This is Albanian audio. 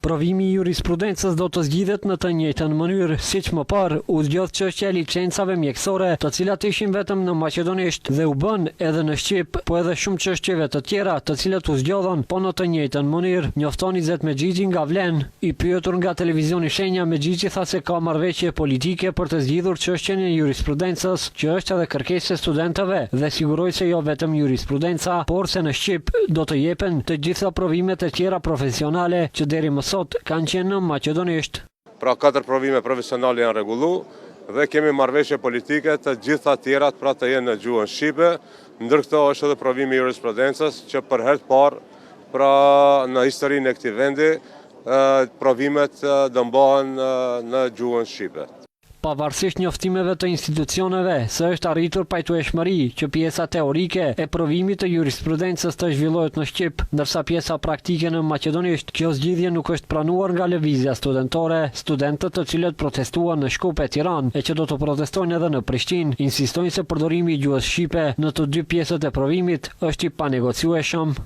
Provimi i jurisprudencës do të zgjidhet në të njëjtën mënyrë, siç më parë u zgjodh çështja e licencave mjekësore, të cilat ishin vetëm në maqedonisht dhe u bën edhe në shqip, po edhe shumë çështjeve të tjera, të cilat u zgjodhën po në të njëjtën mënyrë. Njofton Izet Mexhiçi nga Vlen, i pyetur nga televizioni Shenja, Mexhiçi tha se ka marrëveshje politike për të zgjidhur çështjen e jurisprudencës, që është edhe kërkesë e studentëve, dhe siguroi se jo vetëm jurisprudenca, por se në shqip do të jepen të gjitha provimet e tjera profesionale që deri më sot kanë qenë në maqedonisht. Pra 4 provime profesionale janë rregullu dhe kemi marrëveshje politike të gjitha tjerat pra të jenë në gjuhën shqipe, ndër këto është edhe provimi i jurisprudencës që për herë të parë pra në historinë e këtij vendi provimet do mbahen në gjuhën shqipe. Pavarësisht njoftimeve të institucioneve se është arritur pajtueshmëri që pjesa teorike e provimit të jurisprudencës të zhvillohet në shqip, ndërsa pjesa praktike në maqedonisht, kjo zgjidhje nuk është pranuar nga lëvizja studentore. Studentët të cilët protestuan në Shkup e Tiranë e që do të protestojnë edhe në Prishtinë, insistojnë se përdorimi i gjuhës shqipe në të dy pjesët e provimit është i panegociueshëm.